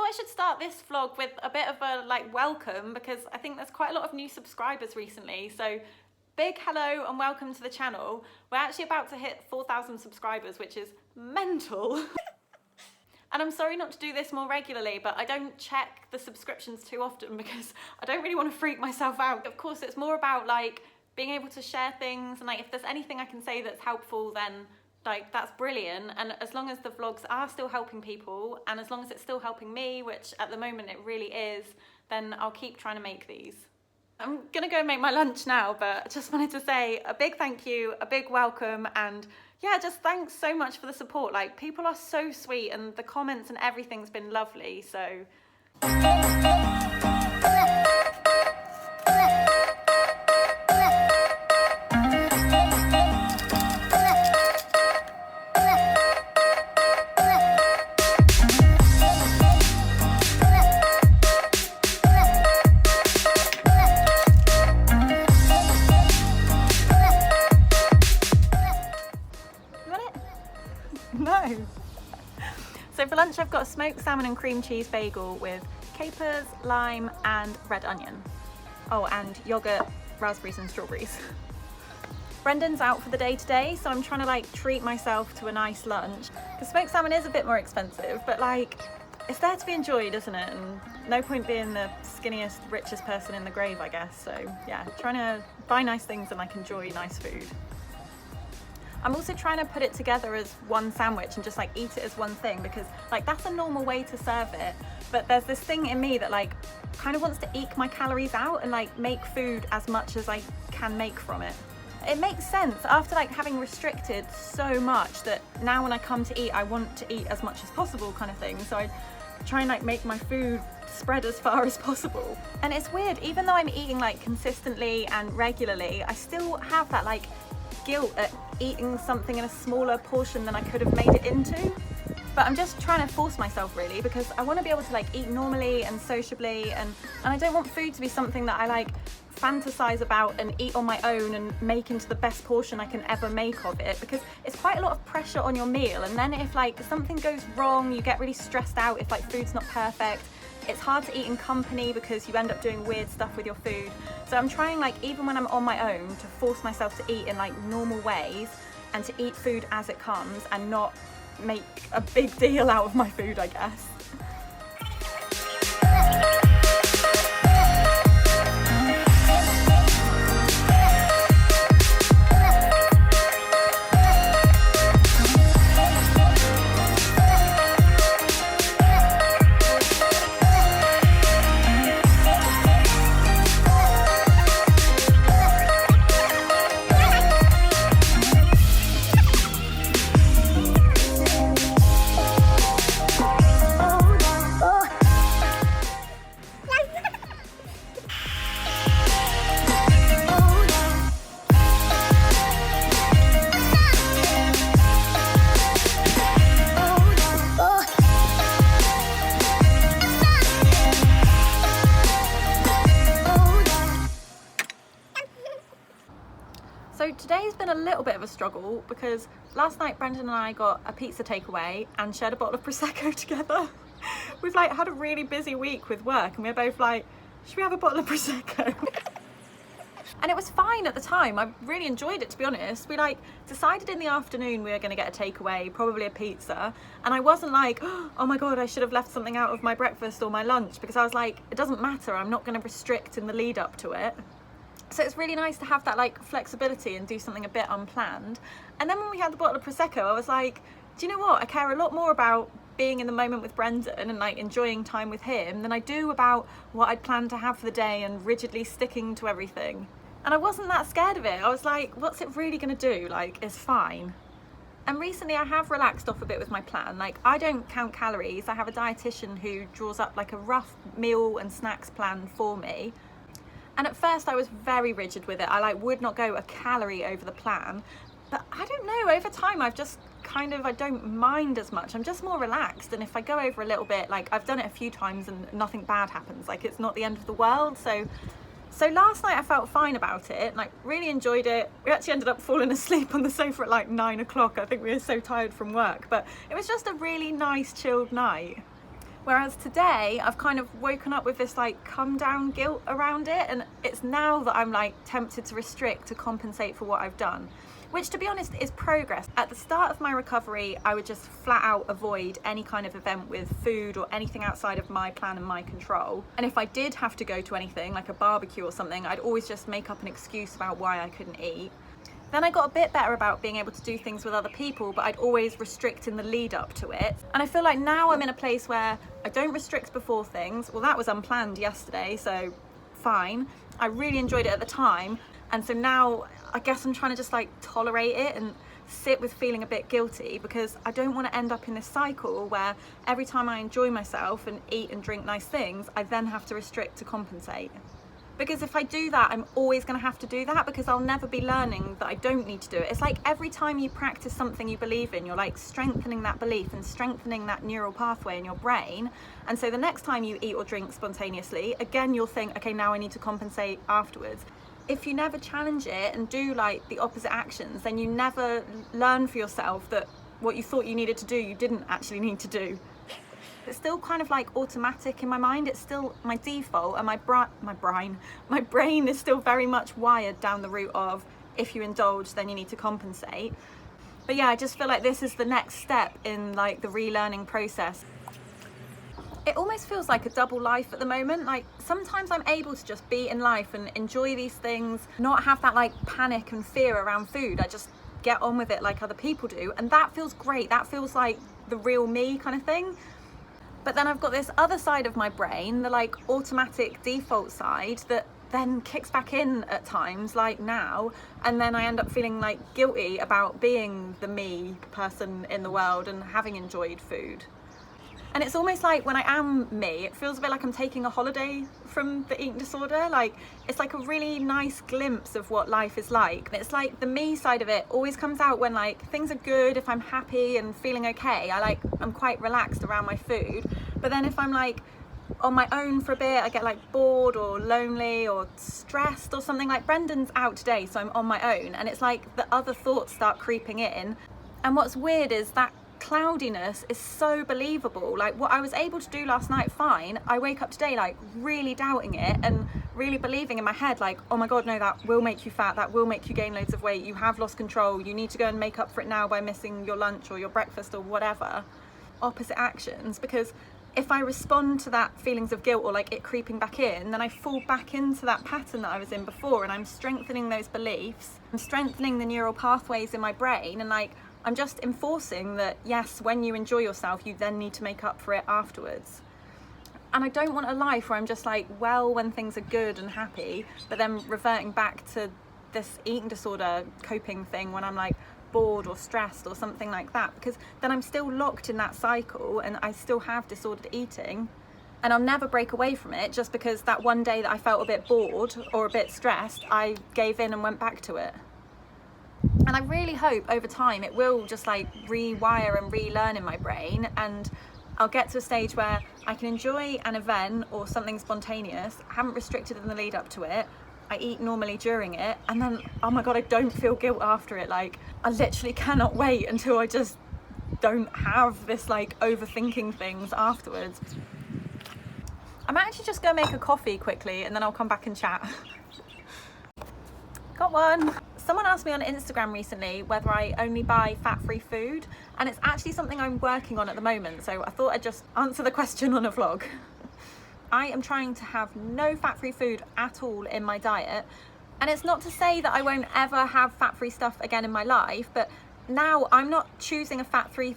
I should start this vlog with a bit of a welcome, because I think there's quite a lot of new subscribers recently. So big hello and welcome to the channel. We're actually about to hit 4,000 subscribers, which is mental. And I'm sorry not to do this more regularly, but I don't check the subscriptions too often because I don't really want to freak myself out. Of course, it's more about being able to share things, and if there's anything I can say that's helpful, then that's brilliant. And as long as the vlogs are still helping people, and as long as it's still helping me, which at the moment it really is, then I'll keep trying to make these. I'm gonna go and make my lunch now, but I just wanted to say a big thank you, a big welcome, and yeah, just thanks so much for the support. People are so sweet, and the comments and everything's been lovely, so. No. So for lunch I've got a smoked salmon and cream cheese bagel with capers, lime and red onion. Oh, and yoghurt, raspberries and strawberries. Brendan's out for the day today, so I'm trying to treat myself to a nice lunch. Because smoked salmon is a bit more expensive, but it's there to be enjoyed, isn't it? And no point being the skinniest, richest person in the grave, I guess. So yeah, trying to buy nice things and enjoy nice food. I'm also trying to put it together as one sandwich and just eat it as one thing, because that's a normal way to serve it. But there's this thing in me that kind of wants to eke my calories out and make food as much as I can make from it. It makes sense after having restricted so much that now when I come to eat, I want to eat as much as possible kind of thing. So I try and make my food spread as far as possible. And it's weird, even though I'm eating consistently and regularly, I still have that guilt at eating something in a smaller portion than I could have made it into. But I'm just trying to force myself really, because I want to be able to eat normally and sociably, and I don't want food to be something that I fantasize about and eat on my own and make into the best portion I can ever make of it, because it's quite a lot of pressure on your meal. And then if something goes wrong, you get really stressed out if food's not perfect. It's hard to eat in company because you end up doing weird stuff with your food. So I'm trying even when I'm on my own to force myself to eat in normal ways, and to eat food as it comes and not make a big deal out of my food, I guess. So today's been a little bit of a struggle, because last night Brendan and I got a pizza takeaway and shared a bottle of prosecco together. We've had a really busy week with work, and we're both should we have a bottle of prosecco? And it was fine at the time. I really enjoyed it, to be honest. We decided in the afternoon we were going to get a takeaway, probably a pizza, and I wasn't oh my god, I should have left something out of my breakfast or my lunch, because I was it doesn't matter, I'm not going to restrict in the lead up to it. So it's really nice to have that flexibility and do something a bit unplanned. And then when we had the bottle of prosecco, I was do you know what, I care a lot more about being in the moment with Brendan and enjoying time with him than I do about what I'd planned to have for the day and rigidly sticking to everything. And I wasn't that scared of it. I was what's it really gonna do? It's fine. And recently I have relaxed off a bit with my plan. I don't count calories. I have a dietitian who draws up a rough meal and snacks plan for me. And at first I was very rigid with it. I would not go a calorie over the plan. But I don't know, over time I've just I don't mind as much. I'm just more relaxed. And if I go over a little bit, I've done it a few times and nothing bad happens. It's not the end of the world. So last night I felt fine about it, really enjoyed it. We actually ended up falling asleep on the sofa at 9 o'clock. I think we were so tired from work, but it was just a really nice chilled night. Whereas today I've kind of woken up with this like come down guilt around it, and it's now that I'm like tempted to restrict to compensate for what I've done, which to be honest is progress. At the start of my recovery, I would just flat out avoid any kind of event with food or anything outside of my plan and my control. And if I did have to go to anything like a barbecue or something, I'd always just make up an excuse about why I couldn't eat. Then I got a bit better about being able to do things with other people, but I'd always restrict in the lead up to it. And I feel like now I'm in a place where I don't restrict before things. Well, that was unplanned yesterday, so fine. I really enjoyed it at the time. And so now I guess I'm trying to just like tolerate it and sit with feeling a bit guilty, because I don't want to end up in this cycle where every time I enjoy myself and eat and drink nice things, I then have to restrict to compensate. Because if I do that, I'm always going to have to do that, because I'll never be learning that I don't need to do it. It's like every time you practice something you believe in, you're like strengthening that belief and strengthening that neural pathway in your brain. And so the next time you eat or drink spontaneously, again, you'll think, okay, now I need to compensate afterwards. If you never challenge it and do like the opposite actions, then you never learn for yourself that what you thought you needed to do, you didn't actually need to do. It's still kind of like automatic in my mind. It's still my default, and my brain is still very much wired down the route of if you indulge, then you need to compensate. But yeah, I just feel like this is the next step in like the relearning process. It almost feels like a double life at the moment. Like sometimes I'm able to just be in life and enjoy these things, not have that like panic and fear around food. I just get on with it like other people do, and that feels great. That feels like the real me kind of thing. But then I've got this other side of my brain, the like automatic default side, that then kicks back in at times, like now, and then I end up feeling like guilty about being the me person in the world and having enjoyed food. And it's almost like when I am me, it feels a bit like I'm taking a holiday from the eating disorder. Like it's like a really nice glimpse of what life is like. It's like the me side of it always comes out when like things are good, if I'm happy and feeling okay. I'm quite relaxed around my food. But then if I'm like on my own for a bit, I get like bored or lonely or stressed or something. Like Brendan's out today, so I'm on my own, and it's like the other thoughts start creeping in. And what's weird is that cloudiness is so believable. Like what I was able to do last night, fine. I wake up today like really doubting it and really believing in my head like, oh my god, no, that will make you fat, that will make you gain loads of weight, you have lost control, you need to go and make up for it now by missing your lunch or your breakfast or whatever. Opposite actions, because if I respond to that feelings of guilt or like it creeping back in, then I fall back into that pattern that I was in before, and I'm strengthening those beliefs, I'm strengthening the neural pathways in my brain, and like I'm just enforcing that, yes, when you enjoy yourself, you then need to make up for it afterwards. And I don't want a life where I'm just like, well, when things are good and happy, but then reverting back to this eating disorder coping thing when I'm like bored or stressed or something like that, because then I'm still locked in that cycle and I still have disordered eating. And I'll never break away from it just because that one day that I felt a bit bored or a bit stressed, I gave in and went back to it. And I really hope over time it will just like rewire and relearn in my brain, and I'll get to a stage where I can enjoy an event or something spontaneous, I haven't restricted in the lead up to it, I eat normally during it, and then, oh my god, I don't feel guilt after it. Like I literally cannot wait until I just don't have this like overthinking things afterwards. I'm actually just gonna make a coffee quickly and then I'll come back and chat. Got one. Someone asked me on Instagram recently whether I only buy fat-free food, and it's actually something I'm working on at the moment, so I thought I'd just answer the question on a vlog. I am trying to have no fat-free food at all in my diet, and it's not to say that I won't ever have fat-free stuff again in my life, but now I'm not choosing a fat-free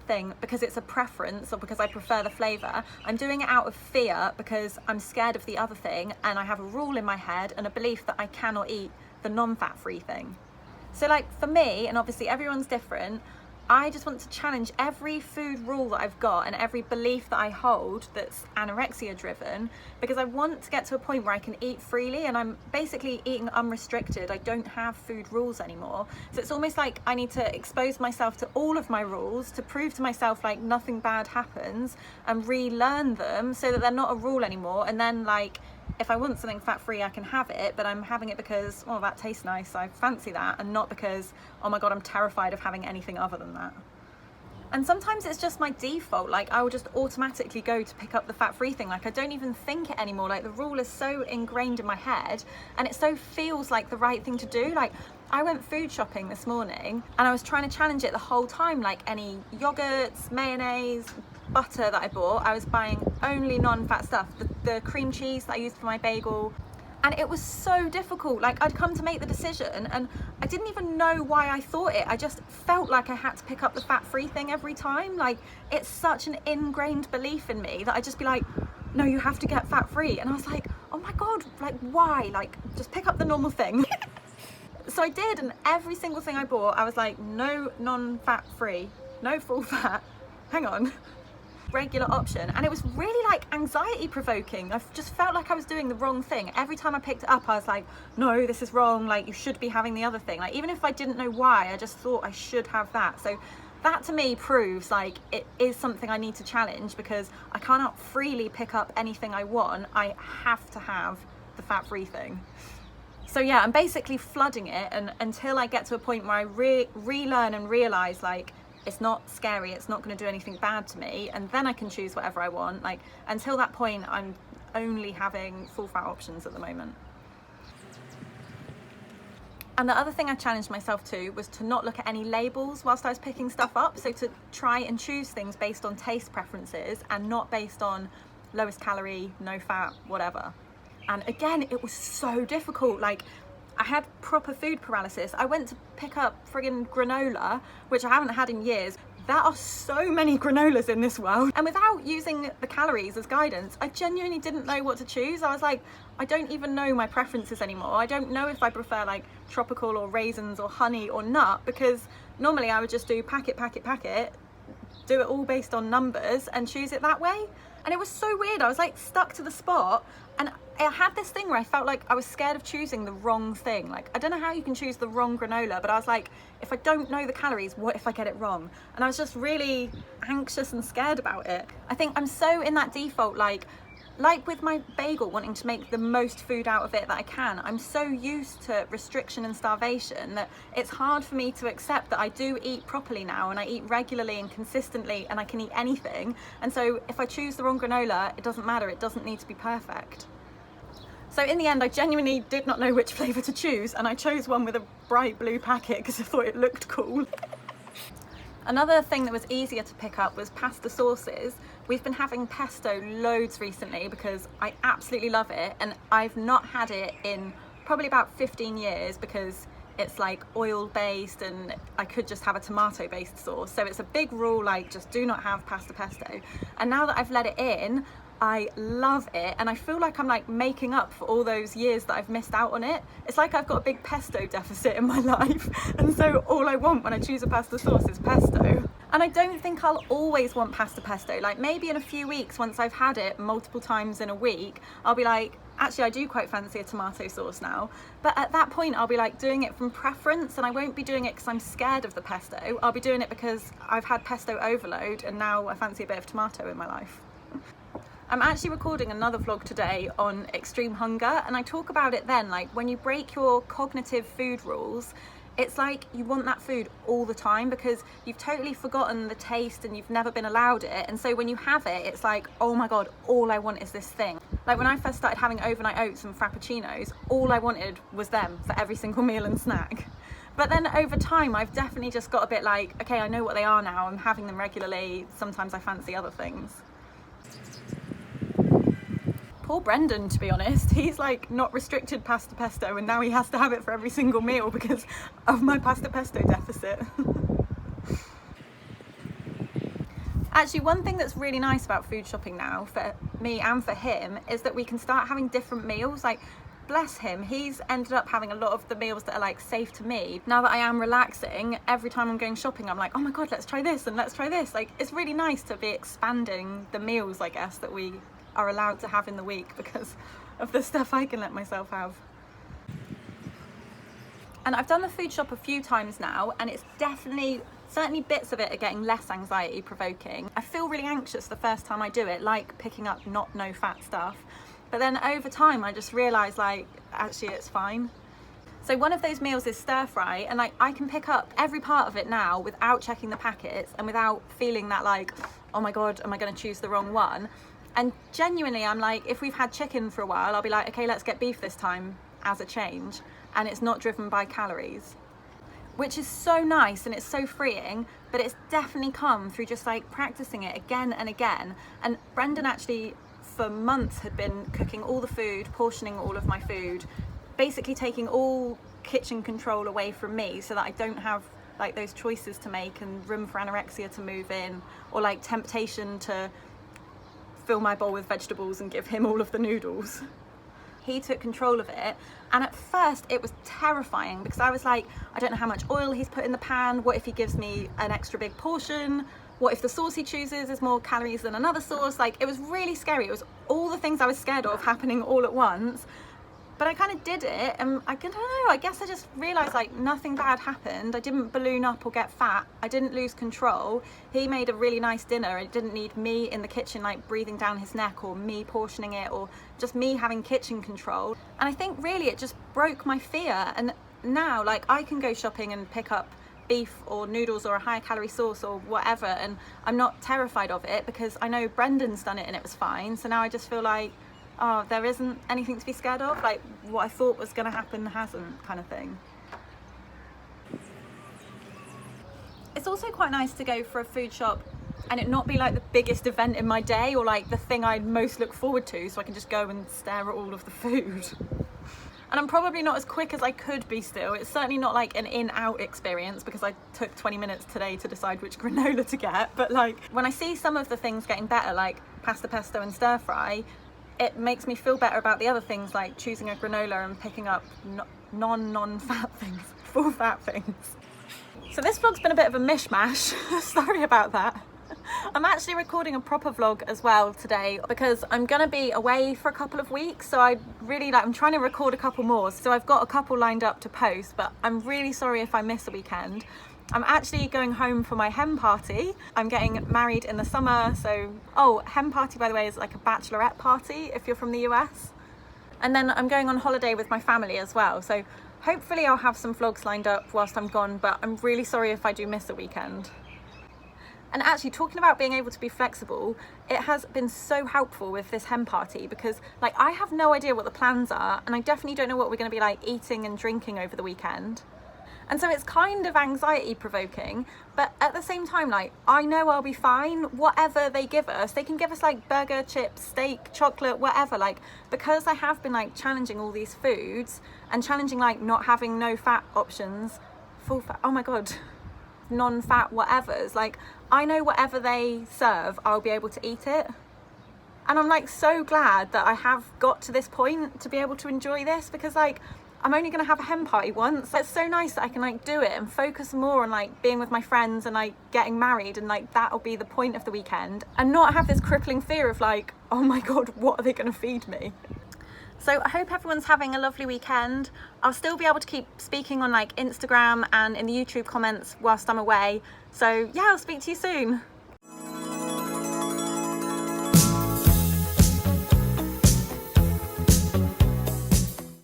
thing because it's a preference or because I prefer the flavour. I'm doing it out of fear because I'm scared of the other thing, and I have a rule in my head and a belief that I cannot eat the non-fat free thing. So like for me, and obviously everyone's different, I just want to challenge every food rule that I've got and every belief that I hold that's anorexia driven, because I want to get to a point where I can eat freely and I'm basically eating unrestricted. I don't have food rules anymore. So it's almost like I need to expose myself to all of my rules to prove to myself like nothing bad happens and relearn them so that they're not a rule anymore. And then like if I want something fat-free, I can have it, but I'm having it because, oh, that tastes nice, I fancy that, and not because, oh my god, I'm terrified of having anything other than that. And sometimes it's just my default, like I will just automatically go to pick up the fat-free thing. Like I don't even think it anymore. Like the rule is so ingrained in my head and it so feels like the right thing to do. Like I went food shopping this morning and I was trying to challenge it the whole time. Like any yogurts, mayonnaise, butter that I bought, I was buying only non-fat stuff. The cream cheese that I used for my bagel. And it was so difficult. Like I'd come to make the decision and I didn't even know why I thought it. I just felt like I had to pick up the fat-free thing every time. Like it's such an ingrained belief in me that I'd just be like, no, you have to get fat-free. And I was like, oh my God, like why? Like just pick up the normal thing. So I did, and every single thing I bought, I was like, no non-fat free, no full fat, hang on. Regular option. And it was really like anxiety provoking. I just felt like I was doing the wrong thing. Every time I picked it up I was like, no, this is wrong, like you should be having the other thing. Like even if I didn't know why, I just thought I should have that. So that to me proves like it is something I need to challenge, because I cannot freely pick up anything I want. I have to have the fat-free thing. So yeah, I'm basically flooding it, and until I get to a point where I relearn and realize like it's not scary, it's not going to do anything bad to me, and then I can choose whatever I want. Like until that point I'm only having full fat options at the moment. And the other thing I challenged myself to was to not look at any labels whilst I was picking stuff up. So to try and choose things based on taste preferences and not based on lowest calorie, no fat, whatever. And again, it was so difficult. Like I had proper food paralysis. I went to pick up friggin' granola, which I haven't had in years. There are so many granolas in this world. And without using the calories as guidance, I genuinely didn't know what to choose. I was like, I don't even know my preferences anymore. I don't know if I prefer like tropical or raisins or honey or nut, because normally I would just do packet, do it all based on numbers and choose it that way. And it was so weird. I was like stuck to the spot, and I had this thing where I felt like I was scared of choosing the wrong thing. Like I don't know how you can choose the wrong granola, but I was like, if I don't know the calories, what if I get it wrong? And I was just really anxious and scared about it. I think I'm so in that default, like with my bagel, wanting to make the most food out of it that I can. I'm so used to restriction and starvation that it's hard for me to accept that I do eat properly now, and I eat regularly and consistently, and I can eat anything. And so if I choose the wrong granola, it doesn't matter, it doesn't need to be perfect. So in the end, I genuinely did not know which flavour to choose, and I chose one with a bright blue packet because I thought it looked cool. Another thing that was easier to pick up was pasta sauces. We've been having pesto loads recently because I absolutely love it, and I've not had it in probably about 15 years because it's like oil based and I could just have a tomato based sauce. So it's a big rule, like just do not have pasta pesto. And now that I've let it in, I love it, and I feel like I'm like making up for all those years that I've missed out on it. It's like I've got a big pesto deficit in my life, and so all I want when I choose a pasta sauce is pesto. And I don't think I'll always want pasta pesto. Like maybe in a few weeks, once I've had it multiple times in a week, I'll be like, actually I do quite fancy a tomato sauce now. But at that point I'll be like doing it from preference, and I won't be doing it because I'm scared of the pesto. I'll be doing it because I've had pesto overload and now I fancy a bit of tomato in my life. I'm actually recording another vlog today on extreme hunger, and I talk about it then, like when you break your cognitive food rules, it's like you want that food all the time because you've totally forgotten the taste and you've never been allowed it. And so when you have it, it's like, oh my God, all I want is this thing. Like when I first started having overnight oats and frappuccinos, all I wanted was them for every single meal and snack. But then over time, I've definitely just got a bit like, okay, I know what they are now, I'm having them regularly, sometimes I fancy other things. Poor Brendan, to be honest, he's like not restricted pasta pesto, and now he has to have it for every single meal because of my pasta pesto deficit. Actually, one thing that's really nice about food shopping now for me and for him is that we can start having different meals. Like, bless him, he's ended up having a lot of the meals that are like safe to me. Now that I am relaxing, every time I'm going shopping, I'm like, oh my God, let's try this and let's try this. Like, it's really nice to be expanding the meals, I guess, that we are allowed to have in the week because of the stuff I can let myself have. And I've done the food shop a few times now, and it's certainly bits of it are getting less anxiety provoking. I feel really anxious the first time I do it, like picking up no fat stuff. But then over time, I just realised like, actually it's fine. So one of those meals is stir fry, and like I can pick up every part of it now without checking the packets and without feeling that like, oh my God, am I going to choose the wrong one? And genuinely, I'm like, if we've had chicken for a while, I'll be like, okay, let's get beef this time as a change. And it's not driven by calories, which is so nice and it's so freeing, but it's definitely come through just like practicing it again and again. And Brendan actually for months had been cooking all the food, portioning all of my food, basically taking all kitchen control away from me so that I don't have like those choices to make and room for anorexia to move in, or like temptation to fill my bowl with vegetables and give him all of the noodles. He took control of it, and at first it was terrifying because I was like, I don't know how much oil he's put in the pan, what if he gives me an extra big portion, what if the sauce he chooses is more calories than another sauce? Like, it was really scary. It was all the things I was scared of happening all at once. But I kind of did it, and I don't know, I guess I just realised like nothing bad happened. I didn't balloon up or get fat. I didn't lose control. He made a really nice dinner. It didn't need me in the kitchen like breathing down his neck, or me portioning it, or just me having kitchen control. And I think really it just broke my fear. And now like I can go shopping and pick up beef or noodles or a higher calorie sauce or whatever, and I'm not terrified of it because I know Brendan's done it and it was fine. So now I just feel like, oh, there isn't anything to be scared of, like what I thought was going to happen hasn't, kind of thing. It's also quite nice to go for a food shop and it not be like the biggest event in my day or like the thing I most look forward to, so I can just go and stare at all of the food. And I'm probably not as quick as I could be still. It's certainly not like an in-out experience because I took 20 minutes today to decide which granola to get. But like when I see some of the things getting better, like pasta pesto and stir fry, it makes me feel better about the other things, like choosing a granola and picking up non-fat things, full fat things. So this vlog's been a bit of a mishmash. Sorry about that. I'm actually recording a proper vlog as well today because I'm gonna be away for a couple of weeks, so I'm trying to record a couple more, so I've got a couple lined up to post, but I'm really sorry if I miss a weekend. I'm actually going home for my hen party. I'm getting married in the summer, so hen party, by the way, is like a bachelorette party if you're from the US. And then I'm going on holiday with my family as well, so hopefully I'll have some vlogs lined up whilst I'm gone, but I'm really sorry if I do miss a weekend. And actually, talking about being able to be flexible, it has been so helpful with this hen party because like I have no idea what the plans are, and I definitely don't know what we're going to be like eating and drinking over the weekend. And so it's kind of anxiety provoking, but at the same time, like I know I'll be fine. Whatever they give us, they can give us like burger, chips, steak, chocolate, whatever, like because I have been like challenging all these foods and challenging like not having no fat options, full fat, oh my God, non-fat whatevers, like I know whatever they serve I'll be able to eat it. And I'm like so glad that I have got to this point to be able to enjoy this, because like I'm only gonna have a hen party once. It's so nice that I can like do it and focus more on like being with my friends and like getting married, and like that'll be the point of the weekend, and not have this crippling fear of like, oh my God, what are they gonna feed me? So I hope everyone's having a lovely weekend. I'll still be able to keep speaking on like Instagram and in the YouTube comments whilst I'm away. So yeah, I'll speak to you soon.